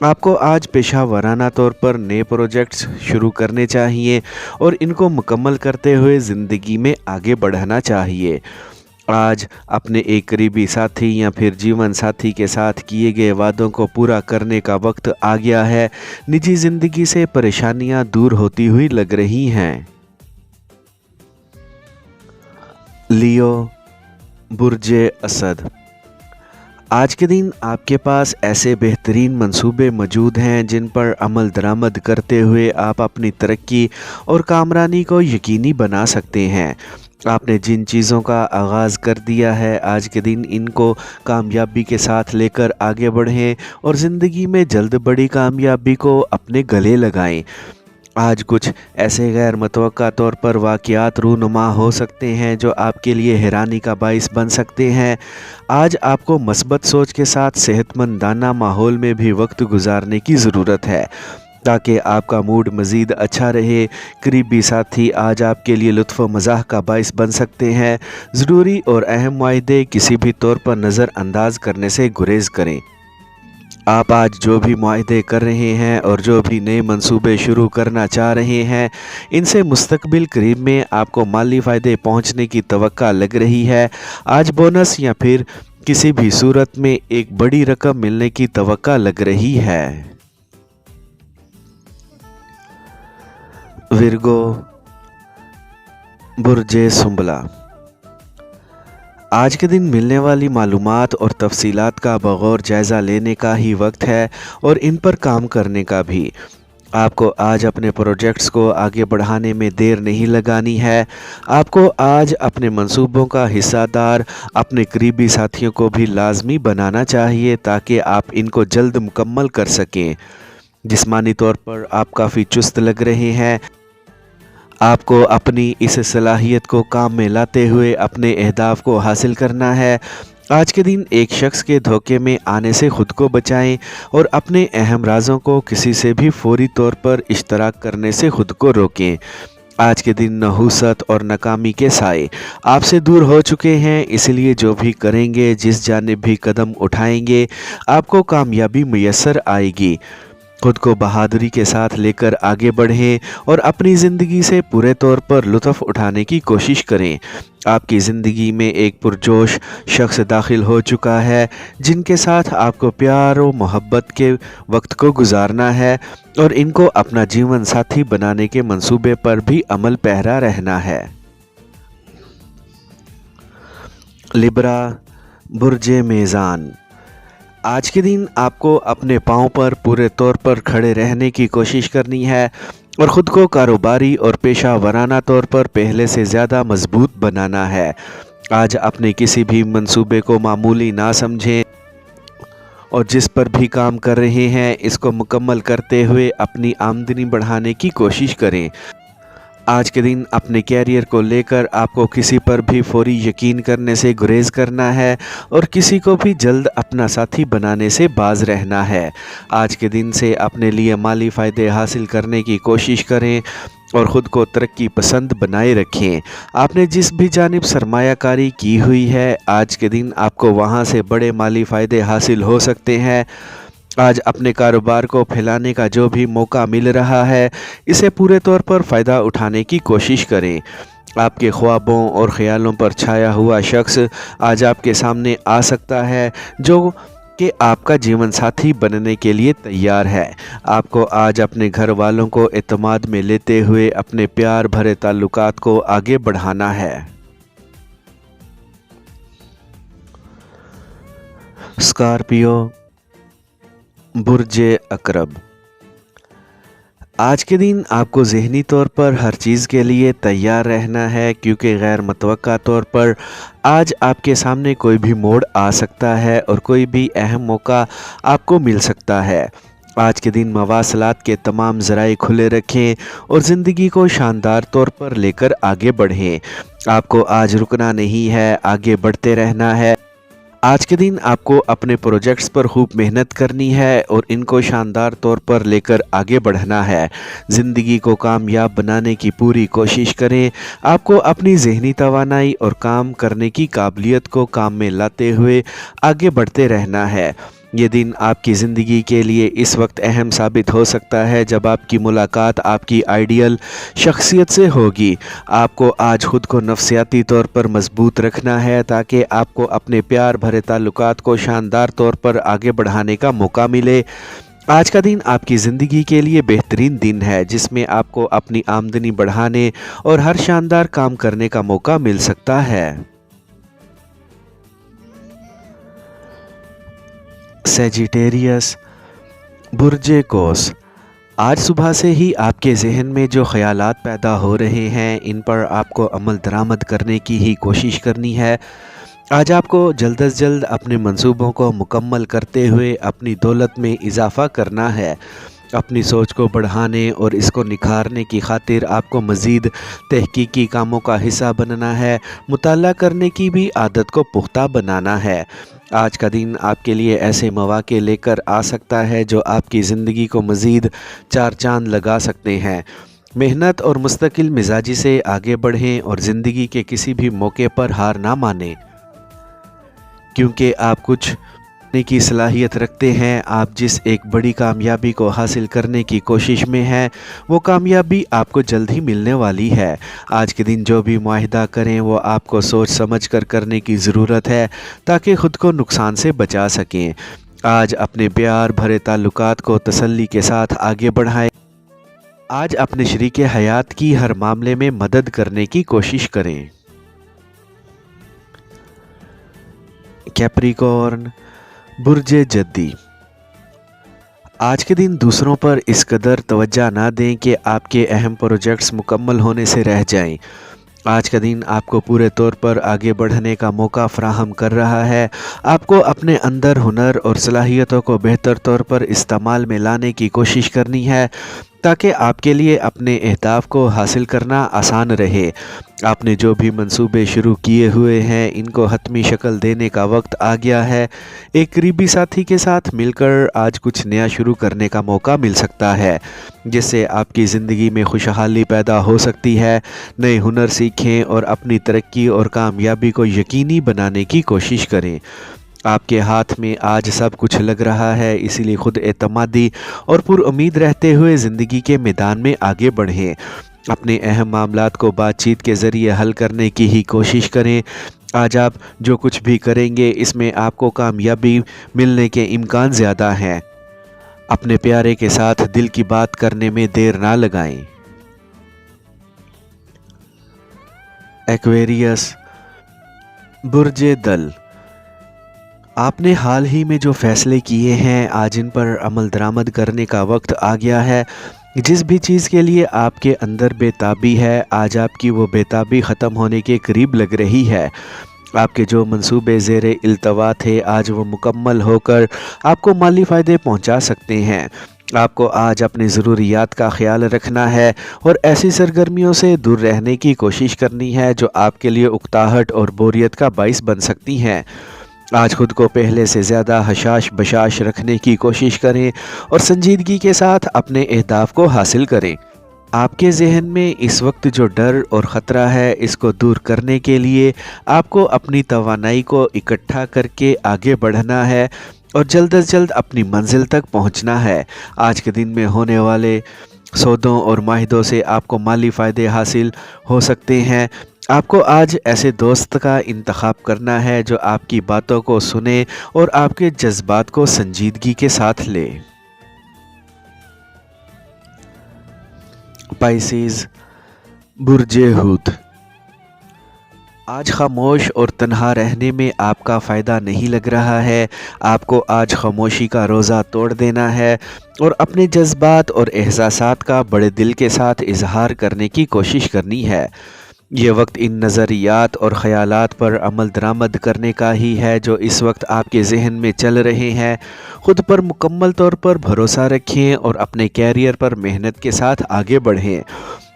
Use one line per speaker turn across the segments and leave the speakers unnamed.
آپ کو آج پیشہ ورانہ طور پر نئے پروجیکٹس شروع کرنے چاہیے اور ان کو مکمل کرتے ہوئے زندگی میں آگے بڑھنا چاہیے۔ آج اپنے ایک قریبی ساتھی یا پھر جیون ساتھی کے ساتھ کیے گئے وعدوں کو پورا کرنے کا وقت آ گیا ہے۔ نجی زندگی سے پریشانیاں دور ہوتی ہوئی لگ رہی ہیں۔ لیو، برج اسد، آج کے دن آپ کے پاس ایسے بہترین منصوبے موجود ہیں جن پر عمل درآمد کرتے ہوئے آپ اپنی ترقی اور کامرانی کو یقینی بنا سکتے ہیں۔ آپ نے جن چیزوں کا آغاز کر دیا ہے، آج کے دن ان کو کامیابی کے ساتھ لے کر آگے بڑھیں اور زندگی میں جلد بڑی کامیابی کو اپنے گلے لگائیں۔ آج کچھ ایسے غیر متوقع طور پر واقعات رونما ہو سکتے ہیں جو آپ کے لیے حیرانی کا باعث بن سکتے ہیں۔ آج آپ کو مثبت سوچ کے ساتھ صحت مندانہ ماحول میں بھی وقت گزارنے کی ضرورت ہے تاکہ آپ کا موڈ مزید اچھا رہے۔ قریبی ساتھی آج آپ کے لیے لطف و مزاح کا باعث بن سکتے ہیں۔ ضروری اور اہم معاہدے کسی بھی طور پر نظر انداز کرنے سے گریز کریں۔ آپ آج جو بھی معاہدے کر رہے ہیں اور جو بھی نئے منصوبے شروع کرنا چاہ رہے ہیں، ان سے مستقبل قریب میں آپ کو مالی فائدے پہنچنے کی توقع لگ رہی ہے۔ آج بونس یا پھر کسی بھی صورت میں ایک بڑی رقم ملنے کی توقع لگ رہی ہے۔ ورگو، برج سنبلہ، آج کے دن ملنے والی معلومات اور تفصیلات کا بغور جائزہ لینے کا ہی وقت ہے اور ان پر کام کرنے کا بھی۔ آپ کو آج اپنے پروجیکٹس کو آگے بڑھانے میں دیر نہیں لگانی ہے۔ آپ کو آج اپنے منصوبوں کا حصہ دار اپنے قریبی ساتھیوں کو بھی لازمی بنانا چاہیے تاکہ آپ ان کو جلد مکمل کر سکیں۔ جسمانی طور پر آپ کافی چست لگ رہے ہیں۔ آپ کو اپنی اس صلاحیت کو کام میں لاتے ہوئے اپنے اہداف کو حاصل کرنا ہے۔ آج کے دن ایک شخص کے دھوکے میں آنے سے خود کو بچائیں اور اپنے اہم رازوں کو کسی سے بھی فوری طور پر اشتراک کرنے سے خود کو روکیں۔ آج کے دن نحوست اور ناکامی کے سائے آپ سے دور ہو چکے ہیں، اس لیے جو بھی کریں گے، جس جانب بھی قدم اٹھائیں گے، آپ کو کامیابی میسر آئے گی۔ خود کو بہادری کے ساتھ لے کر آگے بڑھیں اور اپنی زندگی سے پورے طور پر لطف اٹھانے کی کوشش کریں۔ آپ کی زندگی میں ایک پرجوش شخص داخل ہو چکا ہے جن کے ساتھ آپ کو پیار و محبت کے وقت کو گزارنا ہے اور ان کو اپنا جیون ساتھی بنانے کے منصوبے پر بھی عمل پیرا رہنا ہے۔ لبرا، برج میزان، آج کے دن آپ کو اپنے پاؤں پر پورے طور پر کھڑے رہنے کی کوشش کرنی ہے اور خود کو کاروباری اور پیشہ ورانہ طور پر پہلے سے زیادہ مضبوط بنانا ہے۔ آج اپنے کسی بھی منصوبے کو معمولی نہ سمجھیں اور جس پر بھی کام کر رہے ہیں اس کو مکمل کرتے ہوئے اپنی آمدنی بڑھانے کی کوشش کریں۔ آج کے دن اپنے کیریئر کو لے کر آپ کو کسی پر بھی فوری یقین کرنے سے گریز کرنا ہے اور کسی کو بھی جلد اپنا ساتھی بنانے سے باز رہنا ہے۔ آج کے دن سے اپنے لیے مالی فائدے حاصل کرنے کی کوشش کریں اور خود کو ترقی پسند بنائے رکھیں۔ آپ نے جس بھی جانب سرمایہ کاری کی ہوئی ہے، آج کے دن آپ کو وہاں سے بڑے مالی فائدے حاصل ہو سکتے ہیں۔ آج اپنے کاروبار کو پھیلانے کا جو بھی موقع مل رہا ہے، اسے پورے طور پر فائدہ اٹھانے کی کوشش کریں۔ آپ کے خوابوں اور خیالوں پر چھایا ہوا شخص آج آپ کے سامنے آ سکتا ہے جو کہ آپ کا جیون ساتھی بننے کے لیے تیار ہے۔ آپ کو آج اپنے گھر والوں کو اعتماد میں لیتے ہوئے اپنے پیار بھرے تعلقات کو آگے بڑھانا ہے۔ اسکارپیو، برج عقرب، آج کے دن آپ کو ذہنی طور پر ہر چیز کے لیے تیار رہنا ہے کیونکہ غیر متوقع طور پر آج آپ کے سامنے کوئی بھی موڑ آ سکتا ہے اور کوئی بھی اہم موقع آپ کو مل سکتا ہے۔ آج کے دن مواصلات کے تمام ذرائع کھلے رکھیں اور زندگی کو شاندار طور پر لے کر آگے بڑھیں۔ آپ کو آج رکنا نہیں ہے، آگے بڑھتے رہنا ہے۔ آج کے دن آپ کو اپنے پروجیکٹس پر خوب محنت کرنی ہے اور ان کو شاندار طور پر لے کر آگے بڑھنا ہے۔ زندگی کو کامیاب بنانے کی پوری کوشش کریں۔ آپ کو اپنی ذہنی توانائی اور کام کرنے کی قابلیت کو کام میں لاتے ہوئے آگے بڑھتے رہنا ہے۔ یہ دن آپ کی زندگی کے لیے اس وقت اہم ثابت ہو سکتا ہے جب آپ کی ملاقات آپ کی آئیڈیل شخصیت سے ہوگی۔ آپ کو آج خود کو نفسیاتی طور پر مضبوط رکھنا ہے تاکہ آپ کو اپنے پیار بھرے تعلقات کو شاندار طور پر آگے بڑھانے کا موقع ملے۔ آج کا دن آپ کی زندگی کے لیے بہترین دن ہے جس میں آپ کو اپنی آمدنی بڑھانے اور ہر شاندار کام کرنے کا موقع مل سکتا ہے۔ سیجیٹیریس، برج قوس، آج صبح سے ہی آپ کے ذہن میں جو خیالات پیدا ہو رہے ہیں ان پر آپ کو عمل درآمد کرنے کی ہی کوشش کرنی ہے۔ آج آپ کو جلد از جلد اپنے منصوبوں کو مکمل کرتے ہوئے اپنی دولت میں اضافہ کرنا ہے۔ اپنی سوچ کو بڑھانے اور اس کو نکھارنے کی خاطر آپ کو مزید تحقیقی کاموں کا حصہ بننا ہے۔ مطالعہ کرنے کی بھی عادت کو پختہ بنانا ہے۔ آج کا دن آپ کے لیے ایسے مواقع لے کر آ سکتا ہے جو آپ کی زندگی کو مزید چار چاند لگا سکتے ہیں۔ محنت اور مستقل مزاجی سے آگے بڑھیں اور زندگی کے کسی بھی موقع پر ہار نہ مانیں، کیونکہ آپ کچھ کرنے کی صلاحیت رکھتے ہیں۔ آپ جس ایک بڑی کامیابی کو حاصل کرنے کی کوشش میں ہیں وہ کامیابی آپ کو جلد ہی ملنے والی ہے۔ آج کے دن جو بھی معاہدہ کریں وہ آپ کو سوچ سمجھ کر کرنے کی ضرورت ہے تاکہ خود کو نقصان سے بچا سکیں۔ آج اپنے پیار بھرے تعلقات کو تسلی کے ساتھ آگے بڑھائیں۔ آج اپنے شریک حیات کی ہر معاملے میں مدد کرنے کی کوشش کریں۔ کیپریکورن، برج جدی، آج کے دن دوسروں پر اس قدر توجہ نہ دیں کہ آپ کے اہم پروجیکٹس مکمل ہونے سے رہ جائیں۔ آج کا دن آپ کو پورے طور پر آگے بڑھنے کا موقع فراہم کر رہا ہے۔ آپ کو اپنے اندر ہنر اور صلاحیتوں کو بہتر طور پر استعمال میں لانے کی کوشش کرنی ہے تاکہ آپ کے لیے اپنے اہداف کو حاصل کرنا آسان رہے۔ آپ نے جو بھی منصوبے شروع کیے ہوئے ہیں ان کو حتمی شکل دینے کا وقت آ گیا ہے۔ ایک قریبی ساتھی کے ساتھ مل کر آج کچھ نیا شروع کرنے کا موقع مل سکتا ہے جس سے آپ کی زندگی میں خوشحالی پیدا ہو سکتی ہے۔ نئے ہنر سیکھیں اور اپنی ترقی اور کامیابی کو یقینی بنانے کی کوشش کریں۔ آپ کے ہاتھ میں آج سب کچھ لگ رہا ہے، اسی لیے خود اعتمادی اور پر امید رہتے ہوئے زندگی کے میدان میں آگے بڑھیں۔ اپنے اہم معاملات کو بات چیت کے ذریعے حل کرنے کی ہی کوشش کریں۔ آج آپ جو کچھ بھی کریں گے اس میں آپ کو کامیابی ملنے کے امکان زیادہ ہیں۔ اپنے پیارے کے ساتھ دل کی بات کرنے میں دیر نہ لگائیں۔ ایکویریس، برج دل، آپ نے حال ہی میں جو فیصلے کیے ہیں آج ان پر عمل درآمد کرنے کا وقت آ گیا ہے۔ جس بھی چیز کے لیے آپ کے اندر بے تابی ہے آج آپ کی وہ بے تابی ختم ہونے کے قریب لگ رہی ہے۔ آپ کے جو منصوبے زیر التوا تھے آج وہ مکمل ہو کر آپ کو مالی فائدے پہنچا سکتے ہیں۔ آپ کو آج اپنی ضروریات کا خیال رکھنا ہے اور ایسی سرگرمیوں سے دور رہنے کی کوشش کرنی ہے جو آپ کے لیے اکتاہٹ اور بوریت کا باعث بن سکتی ہیں۔ آج خود کو پہلے سے زیادہ حشاش بشاش رکھنے کی کوشش کریں اور سنجیدگی کے ساتھ اپنے اہداف کو حاصل کریں۔ آپ کے ذہن میں اس وقت جو ڈر اور خطرہ ہے اس کو دور کرنے کے لیے آپ کو اپنی توانائی کو اکٹھا کر کے آگے بڑھنا ہے اور جلد از جلد اپنی منزل تک پہنچنا ہے۔ آج کے دن میں ہونے والے سودوں اور معاہدوں سے آپ کو مالی فائدے حاصل ہو سکتے ہیں۔ آپ کو آج ایسے دوست کا انتخاب کرنا ہے جو آپ کی باتوں کو سنے اور آپ کے جذبات کو سنجیدگی کے ساتھ لے۔ پائسیز، برج حوت، آج خاموش اور تنہا رہنے میں آپ کا فائدہ نہیں لگ رہا ہے۔ آپ کو آج خاموشی کا روزہ توڑ دینا ہے اور اپنے جذبات اور احساسات کا بڑے دل کے ساتھ اظہار کرنے کی کوشش کرنی ہے۔ یہ وقت ان نظریات اور خیالات پر عمل درآمد کرنے کا ہی ہے جو اس وقت آپ کے ذہن میں چل رہے ہیں۔ خود پر مکمل طور پر بھروسہ رکھیں اور اپنے کیریئر پر محنت کے ساتھ آگے بڑھیں۔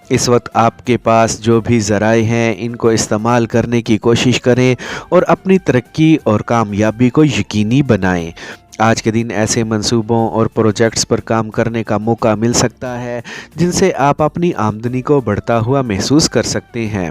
اس وقت آپ کے پاس جو بھی ذرائع ہیں ان کو استعمال کرنے کی کوشش کریں اور اپنی ترقی اور کامیابی کو یقینی بنائیں۔ آج کے دن ایسے منصوبوں اور پروجیکٹس پر کام کرنے کا موقع مل سکتا ہے جن سے آپ اپنی آمدنی کو بڑھتا ہوا محسوس کر سکتے ہیں۔